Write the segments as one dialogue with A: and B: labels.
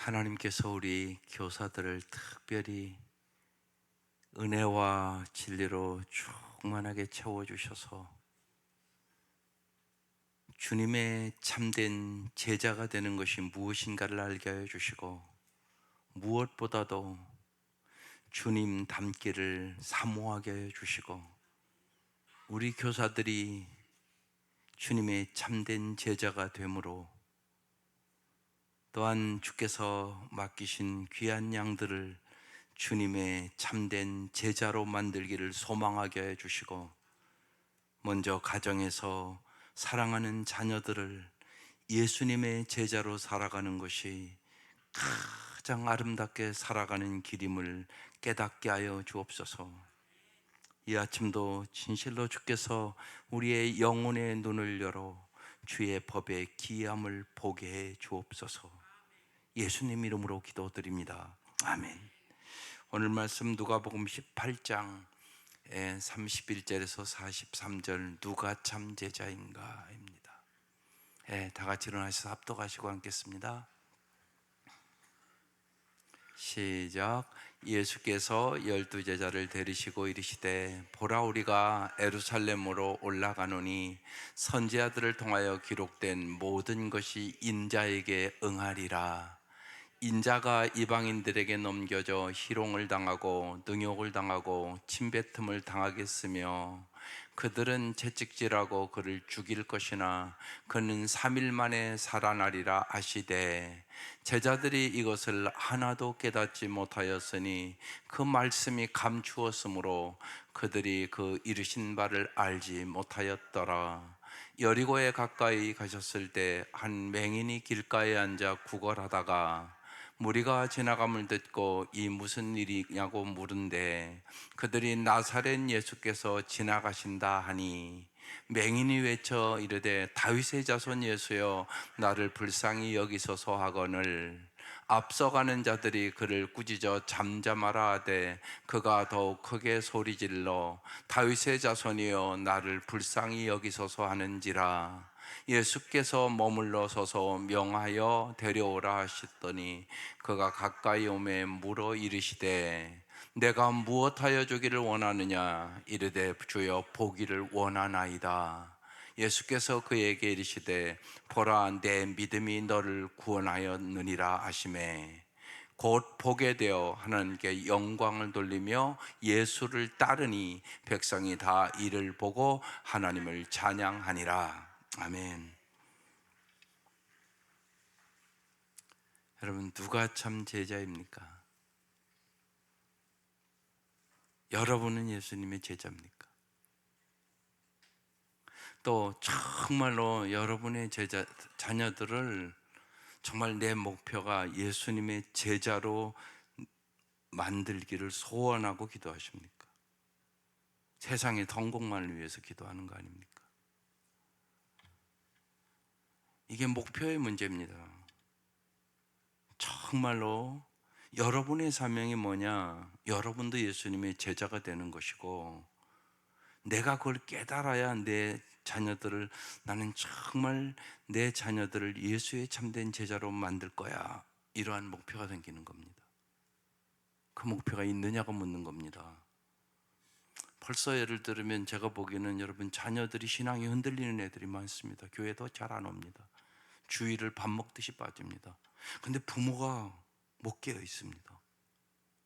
A: 하나님께서 우리 교사들을 특별히 은혜와 진리로 충만하게 채워주셔서 주님의 참된 제자가 되는 것이 무엇인가를 알게 하여 주시고, 무엇보다도 주님 닮기를 사모하게 하여 주시고, 우리 교사들이 주님의 참된 제자가 되므로 또한 주께서 맡기신 귀한 양들을 주님의 참된 제자로 만들기를 소망하게 해주시고, 먼저 가정에서 사랑하는 자녀들을 예수님의 제자로 살아가는 것이 가장 아름답게 살아가는 길임을 깨닫게 하여 주옵소서. 이 아침도 진실로 주께서 우리의 영혼의 눈을 열어 주의 법의 기이함을 보게 해 주옵소서. 예수님 이름으로 기도드립니다. 아멘. 오늘 말씀 누가복음 18장 31절에서 43절, 누가 참 제자인가입니다. 다 같이 일어나셔서 합독하시고 앉겠습니다. 시작. 예수께서 12제자를 데리시고 이르시되, 보라, 우리가 예루살렘으로 올라가노니 선지자들을 통하여 기록된 모든 것이 인자에게 응하리라. 인자가 이방인들에게 넘겨져 희롱을 당하고 능욕을 당하고 침뱉음을 당하겠으며, 그들은 채찍질하고 그를 죽일 것이나 그는 3일 만에 살아나리라 하시되, 제자들이 이것을 하나도 깨닫지 못하였으니 그 말씀이 감추었으므로 그들이 그 이르신 바를 알지 못하였더라. 여리고에 가까이 가셨을 때 한 맹인이 길가에 앉아 구걸하다가 무리가 지나감을 듣고 이 무슨 일이냐고 물은데, 그들이 나사렛 예수께서 지나가신다 하니, 맹인이 외쳐 이르되, 다윗의 자손 예수여, 나를 불쌍히 여기소서 하거늘, 앞서가는 자들이 그를 꾸짖어 잠잠하라 하되, 그가 더욱 크게 소리질러 다윗의 자손이여, 나를 불쌍히 여기소서 하는지라. 예수께서 머물러 서서 명하여 데려오라 하셨더니, 그가 가까이 오매 물어 이르시되, 내가 무엇하여 주기를 원하느냐? 이르되, 주여 보기를 원하나이다. 예수께서 그에게 이르시되, 보라, 내 믿음이 너를 구원하였느니라 하시매, 곧 보게 되어 하나님께 영광을 돌리며 예수를 따르니 백성이 다 이를 보고 하나님을 찬양하니라. 아멘. 여러분, 누가 참 제자입니까? 여러분은 예수님의 제자입니까? 또 정말로 여러분의 자녀들을 정말 내 목표가 예수님의 제자로 만들기를 소원하고 기도하십니까? 세상의 성공만을 위해서 기도하는 거 아닙니까? 이게 목표의 문제입니다. 정말로 여러분의 사명이 뭐냐? 여러분도 예수님의 제자가 되는 것이고, 내가 그걸 깨달아야 내 자녀들을, 나는 정말 내 자녀들을 예수의 참된 제자로 만들 거야, 이러한 목표가 생기는 겁니다. 그 목표가 있느냐고 묻는 겁니다. 벌써 예를 들면 제가 보기에는 여러분 자녀들이 신앙이 흔들리는 애들이 많습니다. 교회도 잘 안 옵니다. 주일을 밥 먹듯이 빠집니다. 근데 부모가 못 깨어 있습니다.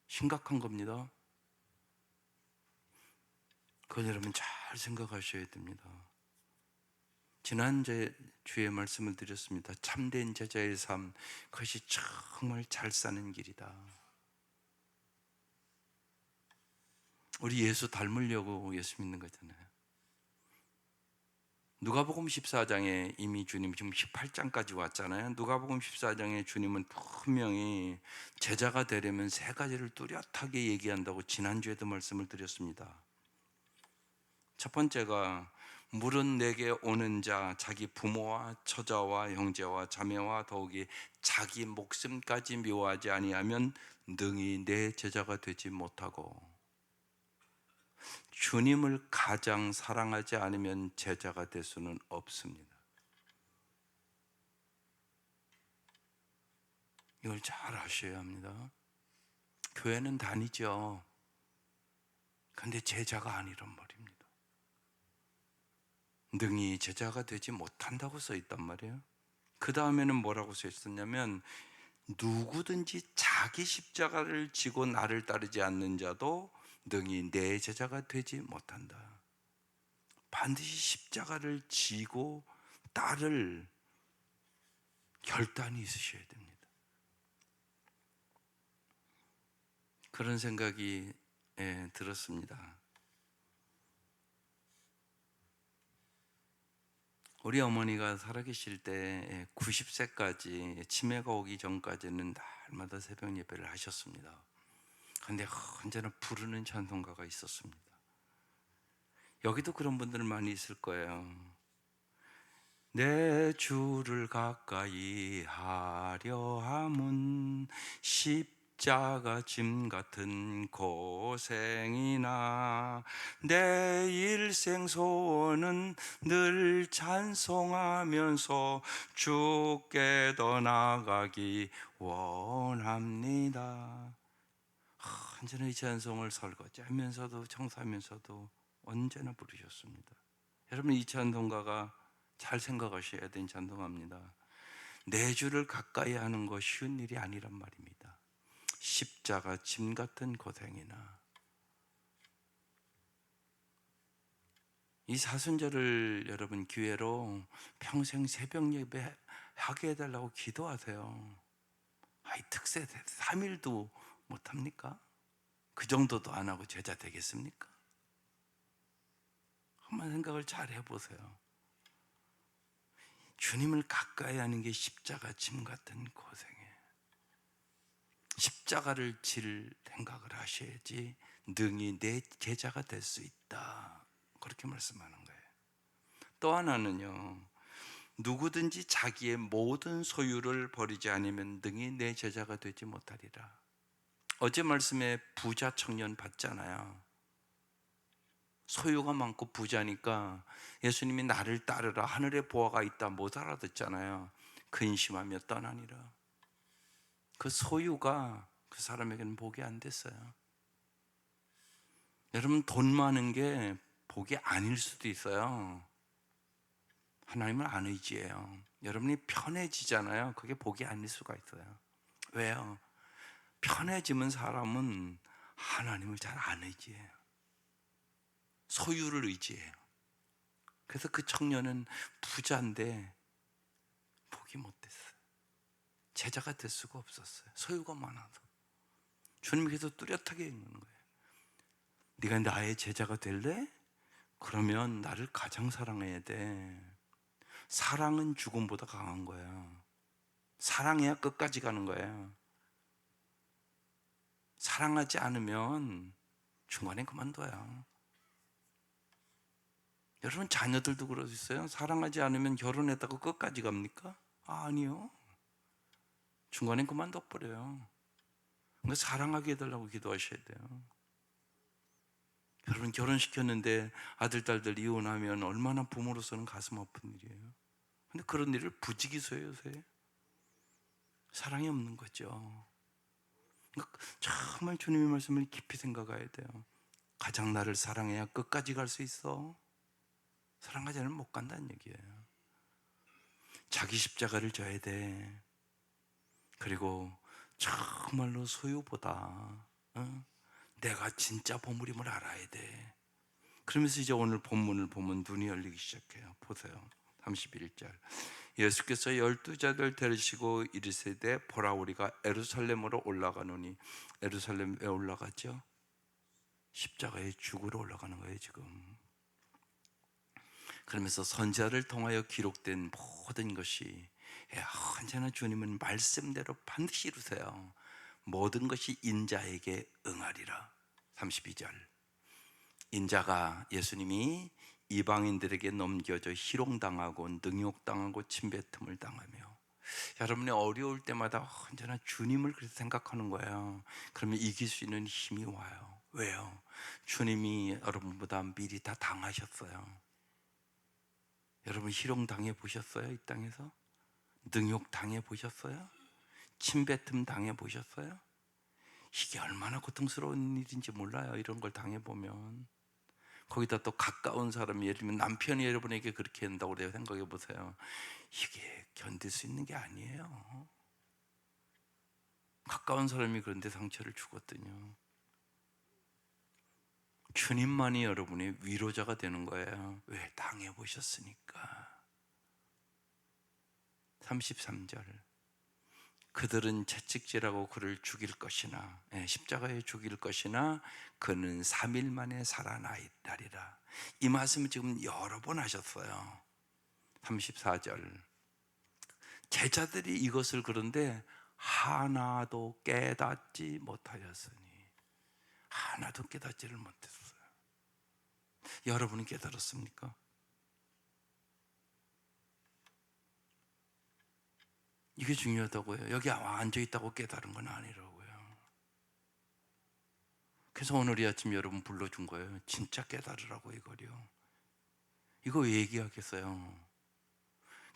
A: 심각한 겁니다. 그건 여러분 잘 생각하셔야 됩니다. 지난 주에 말씀을 드렸습니다. 참된 제자의 삶, 그것이 정말 잘 사는 길이다. 우리 예수 닮으려고 예수 믿는 거잖아요. 누가복음 14장에 이미 주님, 지금 18장까지 왔잖아요. 누가복음 14장에 주님은 분명히 제자가 되려면 세 가지를 뚜렷하게 얘기한다고 지난주에도 말씀을 드렸습니다. 첫 번째가, 물은 내게 오는 자, 자기 부모와 처자와 형제와 자매와 더욱이 자기 목숨까지 미워하지 아니하면 능히 내 제자가 되지 못하고, 주님을 가장 사랑하지 않으면 제자가 될 수는 없습니다. 이걸 잘 아셔야 합니다. 교회는 다니죠. 근데 제자가 아니란 말입니다. 능히 제자가 되지 못한다고 써 있단 말이에요. 그 다음에는 뭐라고 써 있었냐면, 누구든지 자기 십자가를 지고 나를 따르지 않는 자도 능히 내 제자가 되지 못한다. 반드시 십자가를 지고 따를 결단이 있으셔야 됩니다. 그런 생각이 들었습니다. 우리 어머니가 살아계실 때 90세까지 치매가 오기 전까지는 날마다 새벽 예배를 하셨습니다. 그런데 언제나 부르는 찬송가가 있었습니다. 여기도 그런 분들 많이 있을 거예요. 내 주를 가까이 하려 함은 십자가 짐 같은 고생이나 내 일생 소원은 늘 찬송하면서 주께 더 나아가기 원합니다. 언제나 이 찬송을 설거지하면서도 청소하면서도 언제나 부르셨습니다. 여러분, 이 찬송가가 잘 생각하셔야 되는 찬송가입니다. 내 주를 가까이 하는 거 쉬운 일이 아니란 말입니다. 십자가 짐 같은 고생이나. 이 사순절을 여러분 기회로 평생 새벽 예배 하게 해달라고 기도하세요. 이 특세 3일도 못합니까? 그 정도도 안 하고 제자 되겠습니까? 한번 생각을 잘 해보세요. 주님을 가까이 하는 게 십자가 짐 같은 고생이에요. 십자가를 질 생각을 하셔야지 능히 내 제자가 될 수 있다. 그렇게 말씀하는 거예요. 또 하나는요, 누구든지 자기의 모든 소유를 버리지 않으면 능히 내 제자가 되지 못하리라. 어제 말씀에 부자 청년 봤잖아요. 소유가 많고 부자니까 예수님이 나를 따르라, 하늘에 보아가 있다 못 알아듣잖아요. 근심하며 떠나니라. 그 소유가 그 사람에게는 복이 안 됐어요. 여러분, 돈 많은 게 복이 아닐 수도 있어요. 하나님을 안 의지해요. 여러분이 편해지잖아요. 그게 복이 아닐 수가 있어요. 왜요? 편해지면 사람은 하나님을 잘 안 의지해요. 소유를 의지해요. 그래서 그 청년은 부자인데 복이 못 됐어요. 제자가 될 수가 없었어요. 소유가 많아서. 주님께서 뚜렷하게 읽는 거예요. 네가 나의 제자가 될래? 그러면 나를 가장 사랑해야 돼. 사랑은 죽음보다 강한 거예요. 사랑해야 끝까지 가는 거예요. 사랑하지 않으면 중간에 그만둬요. 여러분, 자녀들도 그러고 있어요. 사랑하지 않으면 결혼했다고 끝까지 갑니까? 아니요. 중간에 그만둬버려요. 그러니까 사랑하게 해달라고 기도하셔야 돼요. 여러분, 결혼시켰는데 아들, 딸들 이혼하면 얼마나 부모로서는 가슴 아픈 일이에요. 근데 그런 일을 부지기수해요, 요새. 사랑이 없는 거죠. 그러니까 정말 주님의 말씀을 깊이 생각해야 돼요. 가장 나를 사랑해야 끝까지 갈 수 있어. 사랑하지 않으면 못 간다는 얘기예요. 자기 십자가를 져야 돼. 그리고 정말로 소유보다 내가 진짜 보물임을 알아야 돼. 그러면서 이제 오늘 본문을 보면 눈이 열리기 시작해요. 보세요. 31절. 예수께서 12자들 데리시고 이르시되 보라, 우리가 예루살렘으로 올라가노니. 예루살렘 왜 올라가죠? 십자가에 죽으러 올라가는 거예요, 지금. 그러면서 선지자를 통하여 기록된 모든 것이 언제나 주님은 말씀대로 반드시 이루세요. 모든 것이 인자에게 응하리라. 32절. 인자가, 예수님이 이방인들에게 넘겨져 희롱당하고 능욕당하고 침뱉음을 당하며, 여러분이 어려울 때마다 언제나 주님을 그렇게 생각하는 거예요. 그러면 이길 수 있는 힘이 와요. 왜요? 주님이 여러분보다 미리 다 당하셨어요. 여러분, 희롱 당해 보셨어요? 이 땅에서? 능욕 당해 보셨어요? 침뱉음 당해보셨어요? 이게 얼마나 고통스러운 일인지 몰라요. 이런 걸 당해보면. 거기다 또 가까운 사람이, 예를 들면 남편이 여러분에게 그렇게 한다고 생각해 보세요. 이게 견딜 수 있는 게 아니에요. 가까운 사람이 그런데 상처를 주거든요. 주님만이 여러분의 위로자가 되는 거예요. 왜? 당해보셨으니까. 33절, 그들은 채찍질하고 그를 죽일 것이나, 십자가에 죽일 것이나 그는 3일 만에 살아나리라. 이 말씀을 지금 여러 번 하셨어요. 34절, 제자들이 이것을 그런데 하나도 깨닫지 못하였으니, 하나도 깨닫지를 못했어요. 여러분은 깨달았습니까? 이게 중요하다고요. 여기 앉아있다고 깨달은 건 아니라고요. 그래서 오늘 이 아침 여러분 불러준 거예요. 진짜 깨달으라고 이거요. 이거 왜 얘기하겠어요?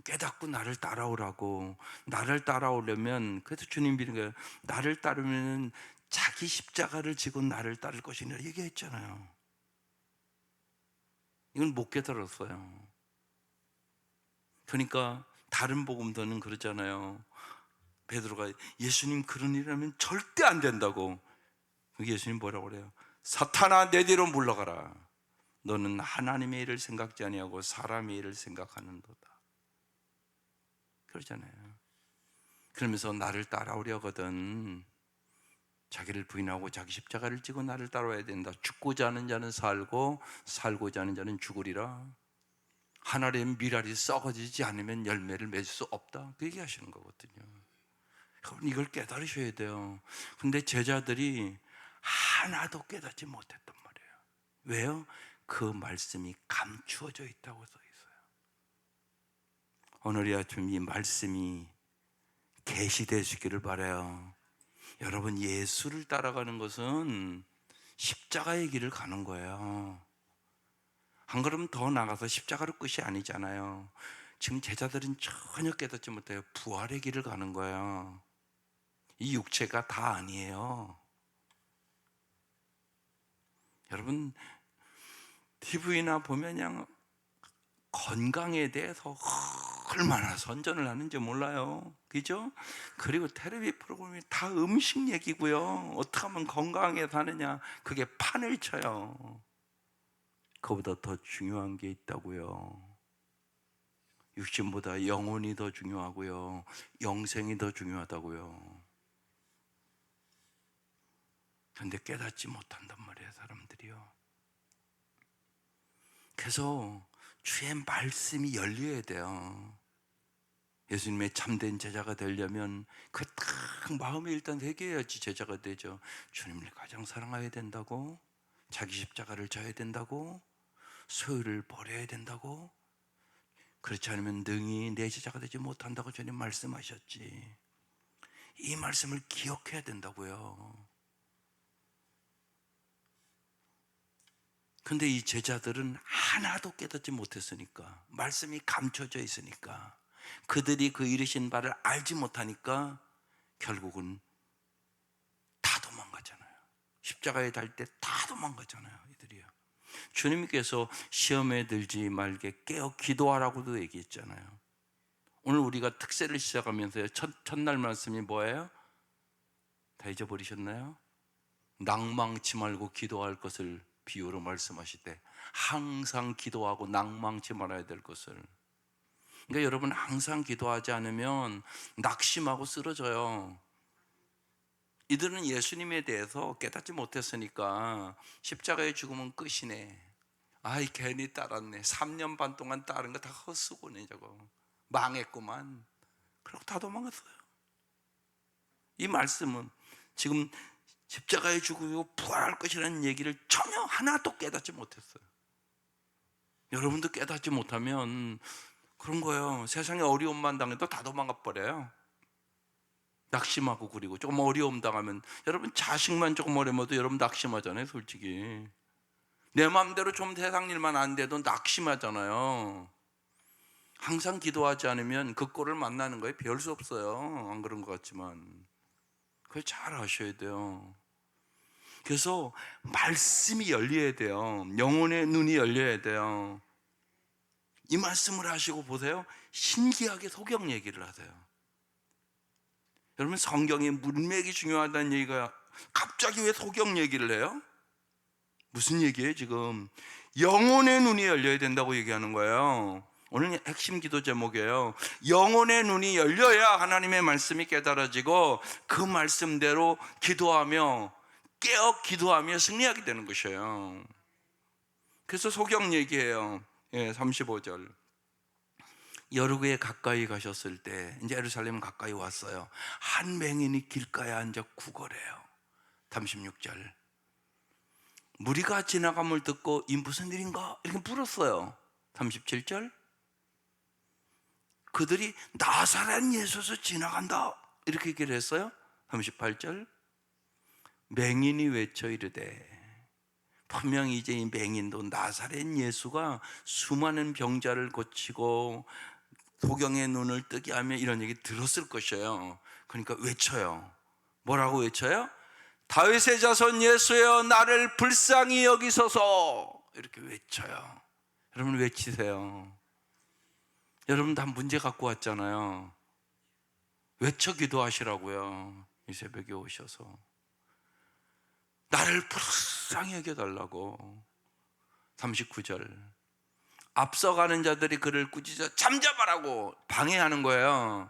A: 깨닫고 나를 따라오라고. 나를 따라오려면, 그래서 주님 비는 거예요. 나를 따르면 자기 십자가를 지고 나를 따를 것이니라 얘기했잖아요. 이건 못 깨달았어요. 그러니까 다른 복음서는 그러잖아요. 베드로가 예수님 그런 일이라면 절대 안 된다고. 예수님 뭐라고 그래요? 사탄아, 내 뒤로 물러가라. 너는 하나님의 일을 생각지 아니하고 사람의 일을 생각하는도다. 그러잖아요. 그러면서 나를 따라오려거든 자기를 부인하고 자기 십자가를 지고 나를 따라와야 된다. 죽고자 하는 자는 살고 살고자 하는 자는 죽으리라. 하나님의 밀알이 썩어지지 않으면 열매를 맺을 수 없다. 그 얘기하시는 거거든요. 이걸 깨달으셔야 돼요. 근데 제자들이 하나도 깨닫지 못했단 말이에요. 왜요? 그 말씀이 감추어져 있다고 써 있어요. 오늘 이 아침 이 말씀이 계시되시기를 바라요. 여러분, 예수를 따라가는 것은 십자가의 길을 가는 거예요. 한 걸음 더 나가서 십자가로 끝이 아니잖아요. 지금 제자들은 전혀 깨닫지 못해요. 부활의 길을 가는 거예요. 이 육체가 다 아니에요. 여러분, TV나 보면 그냥 건강에 대해서 얼마나 선전을 하는지 몰라요. 그죠? 그리고 텔레비 프로그램이 다 음식 얘기고요. 어떻게 하면 건강하게 사느냐, 그게 판을 쳐요. 그보다 더 중요한 게 있다고요. 육신보다 영혼이 더 중요하고요. 영생이 더 중요하다고요. 그런데 깨닫지 못한단 말이에요, 사람들이요. 그래서 주의 말씀이 열려야 돼요. 예수님의 참된 제자가 되려면 그 딱 마음에 일단 새겨야지 제자가 되죠. 주님을 가장 사랑해야 된다고, 자기 십자가를 져야 된다고, 소유를 버려야 된다고. 그렇지 않으면 능히 내 제자가 되지 못한다고 주님 말씀하셨지. 이 말씀을 기억해야 된다고요. 근데 이 제자들은 하나도 깨닫지 못했으니까, 말씀이 감춰져 있으니까, 그들이 그 이르신 바를 알지 못하니까 결국은 다 도망가잖아요. 십자가에 달 때 다 도망가잖아요, 이들이요. 주님께서 시험에 들지 말게 깨어 기도하라고도 얘기했잖아요. 오늘 우리가 특세를 시작하면서요, 첫날 말씀이 뭐예요? 다 잊어버리셨나요? 낭망치 말고 기도할 것을 비유로 말씀하실 때, 항상 기도하고 낭망치 말아야 될 것을. 그러니까 여러분, 항상 기도하지 않으면 낙심하고 쓰러져요. 이들은 예수님에 대해서 깨닫지 못했으니까 십자가의 죽음은 끝이네, 아이 괜히 따랐네, 3년 반 동안 따른 거 다 헛수고네, 저거 망했구만, 그러고 다 도망갔어요. 이 말씀은 지금 십자가에 죽고 부활할 것이라는 얘기를 전혀 하나도 깨닫지 못했어요. 여러분도 깨닫지 못하면 그런 거예요. 세상에 어려움만 당해도 다 도망가 버려요. 낙심하고. 그리고 조금 어려움 당하면, 여러분 자식만 조금 어려워도 여러분 낙심하잖아요. 솔직히 내 마음대로 좀 세상 일만 안 돼도 낙심하잖아요. 항상 기도하지 않으면 그 꼴을 만나는 거에 별 수 없어요. 안 그런 것 같지만 그걸 잘 아셔야 돼요. 그래서 말씀이 열려야 돼요. 영혼의 눈이 열려야 돼요. 이 말씀을 하시고 보세요. 신기하게 소경 얘기를 하세요. 여러분, 성경에 문맥이 중요하다는 얘기가 갑자기 왜 소경 얘기를 해요? 무슨 얘기예요 지금? 영혼의 눈이 열려야 된다고 얘기하는 거예요. 오늘 핵심 기도 제목이에요. 영혼의 눈이 열려야 하나님의 말씀이 깨달아지고 그 말씀대로 기도하며 깨어 기도하며 승리하게 되는 것이에요. 그래서 소경 얘기해요. 35절. 여르고에 가까이 가셨을 때 이제 예루살렘 가까이 왔어요. 한 맹인이 길가에 앉아 구걸해요. 36절. 무리가 지나감을 듣고 이 무슨 일인가 이렇게 물었어요. 37절. 그들이 나사렛 예수에서 지나간다 이렇게 얘기를 했어요. 38절. 맹인이 외쳐 이르되, 분명히 이제 이 맹인도 나사렛 예수가 수많은 병자를 고치고 소경의 눈을 뜨게 하며 이런 얘기 들었을 것이에요. 그러니까 외쳐요. 뭐라고 외쳐요? 다윗의 자손 예수여 나를 불쌍히 여기소서 이렇게 외쳐요. 여러분 외치세요. 여러분 다 문제 갖고 왔잖아요. 외쳐 기도하시라고요. 이 새벽에 오셔서 나를 불쌍히 여겨달라고. 39절. 앞서가는 자들이 그를 꾸짖어 잠잠하라고 방해하는 거예요.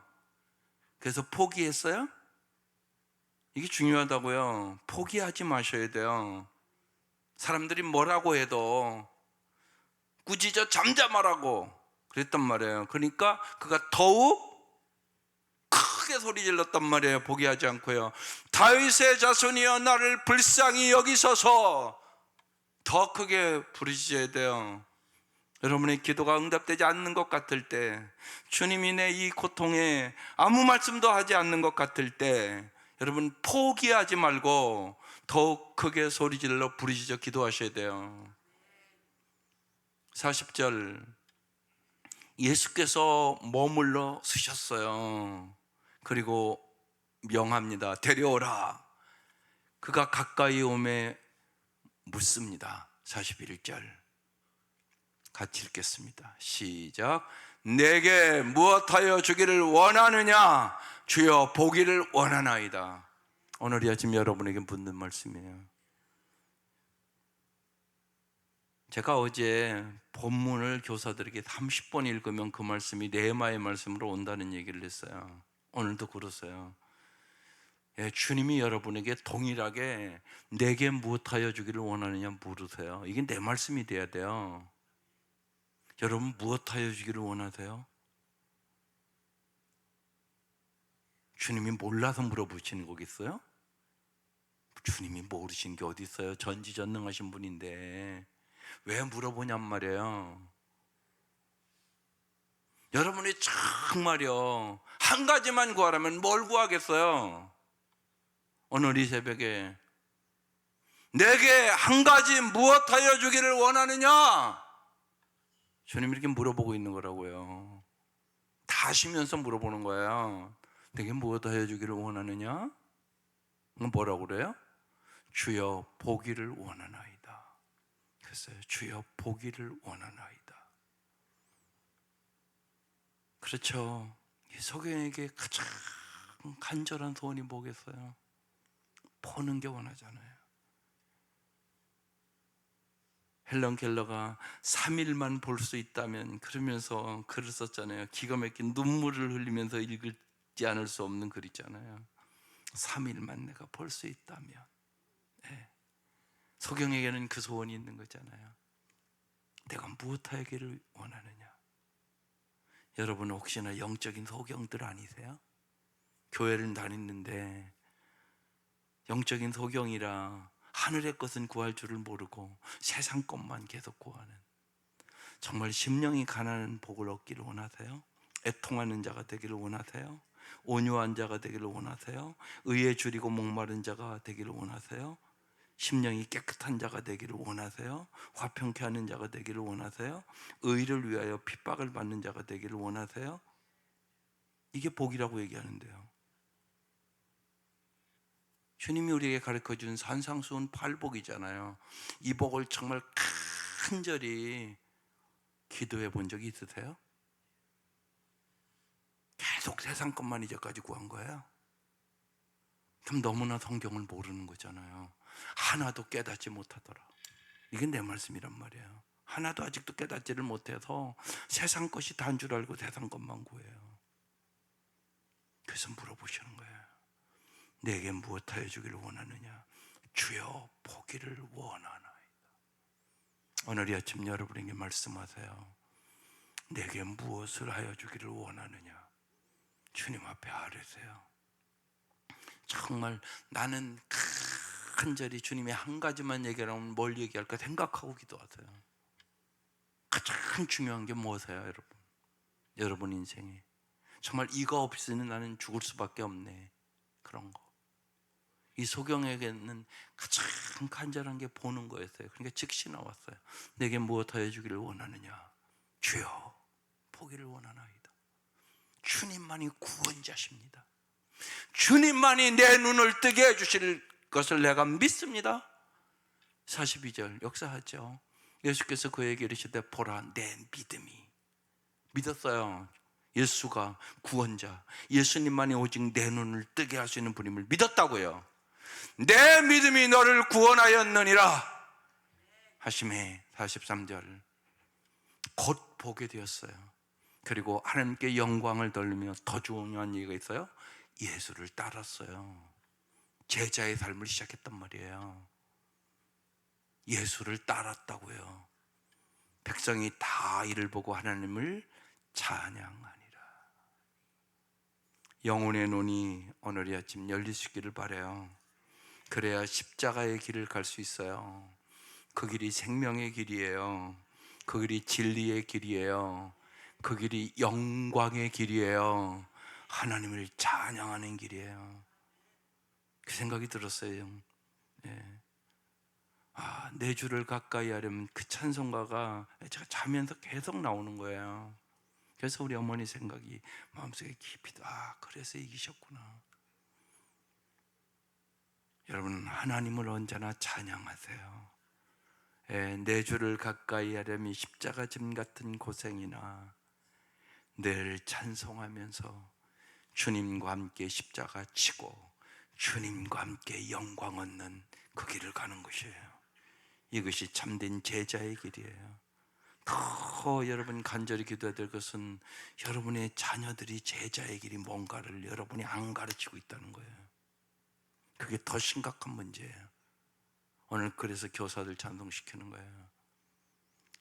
A: 그래서 포기했어요? 이게 중요하다고요. 포기하지 마셔야 돼요. 사람들이 뭐라고 해도 꾸짖어 잠잠하라고 그랬단 말이에요. 그러니까 그가 더욱 크게 소리 질렀단 말이에요. 포기하지 않고요. 다윗의 자손이여 나를 불쌍히 여기소서. 더 크게 부르짖어야 돼요. 여러분의 기도가 응답되지 않는 것 같을 때, 주님이 내 이 고통에 아무 말씀도 하지 않는 것 같을 때 여러분 포기하지 말고 더욱 크게 소리질러 부르짖어 기도하셔야 돼요. 40절. 예수께서 머물러 서셨어요. 그리고 명합니다. 데려오라. 그가 가까이 오매 묻습니다. 41절 같이 읽겠습니다. 시작. 내게 무엇하여 주기를 원하느냐? 주여 보기를 원하나이다. 오늘 아침 여러분에게 묻는 말씀이에요. 제가 어제 본문을 교사들에게 30번 읽으면 그 말씀이 네헤마의 말씀으로 온다는 얘기를 했어요. 오늘도 그러세요. 주님이 여러분에게 동일하게 내게 무엇하여 주기를 원하느냐 물으세요. 이게 내 말씀이 돼야 돼요. 여러분 무엇하여 주기를 원하세요? 주님이 몰라서 물어보시는 거겠어요? 주님이 모르신 게 어디 있어요? 전지전능하신 분인데 왜 물어보냔 말이에요. 여러분이 정말요 한 가지만 구하라면 뭘 구하겠어요? 오늘 이 새벽에 내게 한 가지 무엇하여 주기를 원하느냐? 주님이 이렇게 물어보고 있는 거라고요. 다 쉬면서 물어보는 거예요. 내게 무엇하여 주기를 원하느냐? 뭐라고 그래요? 주여 보기를 원하나이다. 그랬어요. 주여 보기를 원하나이다. 그렇죠. 이 소경에게 가장 간절한 소원이 뭐겠어요? 보는 게 원하잖아요. 헬런 켈러가 3일만 볼 수 있다면 그러면서 글을 썼잖아요. 기가 막힌 눈물을 흘리면서 읽지 않을 수 없는 글 있잖아요. 3일만 내가 볼 수 있다면. 네. 소경에게는 그 소원이 있는 거잖아요. 내가 무엇하기를 원하느냐? 여러분 혹시나 영적인 소경들 아니세요? 교회를 다니는데 영적인 소경이라 하늘의 것은 구할 줄을 모르고 세상 것만 계속 구하는, 정말 심령이 가난한 복을 얻기를 원하세요? 애통하는 자가 되기를 원하세요? 온유한 자가 되기를 원하세요? 의에 줄이고 목마른 자가 되기를 원하세요? 심령이 깨끗한 자가 되기를 원하세요? 화평케 하는 자가 되기를 원하세요? 의를 위하여 핍박을 받는 자가 되기를 원하세요? 이게 복이라고 얘기하는데요. 주님이 우리에게 가르쳐준 산상수훈 팔복이잖아요. 이 복을 정말 간절히 기도해 본 적이 있으세요? 계속 세상 것만 이제까지 구한 거예요? 그럼 너무나 성경을 모르는 거잖아요. 하나도 깨닫지 못하더라. 이게 내 말씀이란 말이에요. 하나도 아직도 깨닫지를 못해서 세상 것이 다인 줄 알고 세상 것만 구해요. 그래서 물어보시는 거예요. 내게 무엇하여 주기를 원하느냐? 주여 보기를 원하나이다. 오늘 이 아침 여러분에게 말씀하세요. 내게 무엇을 하여 주기를 원하느냐? 주님 앞에 아뢰세요. 정말 나는 간절히 주님이 한 가지만 얘기하면 뭘 얘기할까 생각하고 기도하세요. 가장 중요한 게 무엇이에요, 여러분? 여러분 인생에 정말 이거 없이는 나는 죽을 수밖에 없네, 그런 거. 이 소경에게는 가장 간절한 게 보는 거였어요. 그러니까 즉시 나왔어요. 내게 무엇하여 주기를 원하느냐? 주여 보기를 원하나이다. 주님만이 구원자십니다. 주님만이 내 눈을 뜨게 해주실 것을 내가 믿습니다. 42절 역사하죠. 예수께서 그에게 이르시되 보라 내 믿음이. 믿었어요. 예수가 구원자, 예수님만이 오직 내 눈을 뜨게 할 수 있는 분임을 믿었다고요. 내 믿음이 너를 구원하였느니라 하심에 43절 곧 보게 되었어요. 그리고 하나님께 영광을 돌리며 더 중요한 얘기가 있어요. 예수를 따랐어요. 제자의 삶을 시작했단 말이에요. 예수를 따랐다고요. 백성이 다 이를 보고 하나님을 찬양하니라. 영혼의 눈이 오늘 이 아침 열리시기를 바라요. 그래야 십자가의 길을 갈 수 있어요. 그 길이 생명의 길이에요. 그 길이 진리의 길이에요. 그 길이 영광의 길이에요. 하나님을 찬양하는 길이에요. 그 생각이 들었어요. 네. 내 주를 가까이 하려면 그 찬송가가 제가 자면서 계속 나오는 거예요. 그래서 우리 어머니 생각이 마음속에 깊이 그래서 이기셨구나. 여러분 하나님을 언제나 찬양하세요. 내 주를 가까이 하려면 십자가 짐 같은 고생이나 늘 찬송하면서 주님과 함께 십자가 지고 주님과 함께 영광 얻는 그 길을 가는 것이에요. 이것이 참된 제자의 길이에요. 더 여러분 간절히 기도해야 될 것은 여러분의 자녀들이 제자의 길이 뭔가를 여러분이 안 가르치고 있다는 거예요. 그게 더 심각한 문제예요. 오늘 그래서 교사들 찬송시키는 거예요.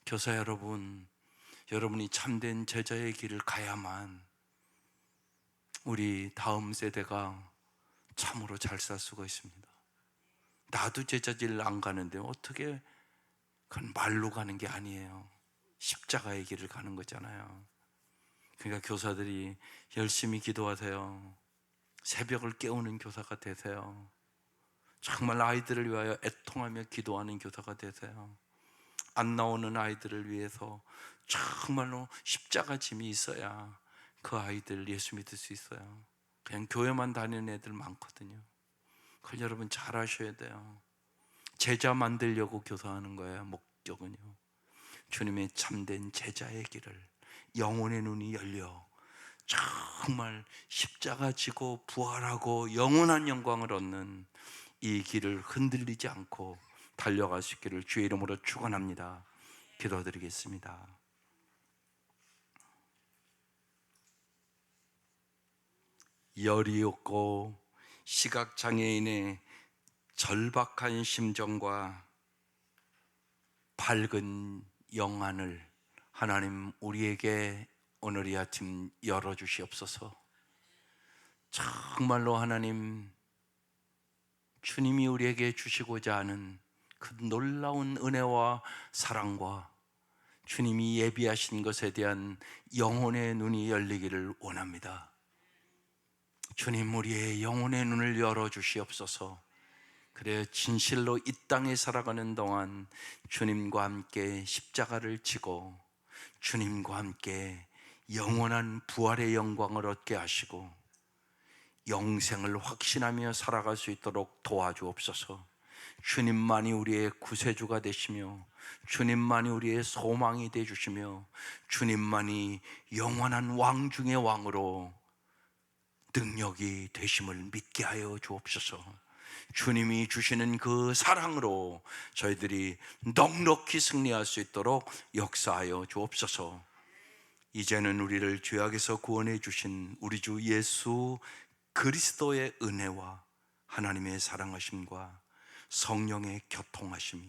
A: 교사 여러분, 여러분이 참된 제자의 길을 가야만 우리 다음 세대가 참으로 잘 살 수가 있습니다. 나도 제자질 안 가는데 어떻게 그건 말로 가는 게 아니에요. 십자가의 길을 가는 거잖아요. 그러니까 교사들이 열심히 기도하세요. 새벽을 깨우는 교사가 되세요. 정말 아이들을 위하여 애통하며 기도하는 교사가 되세요. 안 나오는 아이들을 위해서 정말로 십자가 짐이 있어야 그 아이들 예수 믿을 수 있어요. 그냥 교회만 다니는 애들 많거든요. 그걸 여러분 잘 아셔야 돼요. 제자 만들려고 교사하는 거예요. 목적은요, 주님의 참된 제자의 길을, 영혼의 눈이 열려 정말 십자가 지고 부활하고 영원한 영광을 얻는 이 길을 흔들리지 않고 달려갈 수 있기를 주의 이름으로 축원합니다. 기도드리겠습니다. 열이 없고 시각장애인의 절박한 심정과 밝은 영안을 하나님 우리에게 오늘 이 아침 열어주시옵소서. 정말로 하나님, 주님이 우리에게 주시고자 하는 그 놀라운 은혜와 사랑과 주님이 예비하신 것에 대한 영혼의 눈이 열리기를 원합니다. 주님, 우리의 영혼의 눈을 열어주시옵소서. 그래요. 진실로 이 땅에 살아가는 동안 주님과 함께 십자가를 지고 주님과 함께 영원한 부활의 영광을 얻게 하시고 영생을 확신하며 살아갈 수 있도록 도와주옵소서. 주님만이 우리의 구세주가 되시며 주님만이 우리의 소망이 되주시며 주님만이 영원한 왕 중의 왕으로 능력이 되심을 믿게 하여 주옵소서. 주님이 주시는 그 사랑으로 저희들이 넉넉히 승리할 수 있도록 역사하여 주옵소서. 이제는 우리를 죄악에서 구원해 주신 우리 주 예수 그리스도의 은혜와 하나님의 사랑하심과 성령의 교통하심이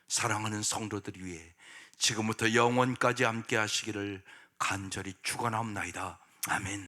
A: 사랑하는 성도들 위해 지금부터 영원까지 함께 하시기를 간절히 축원하옵나이다. 아멘.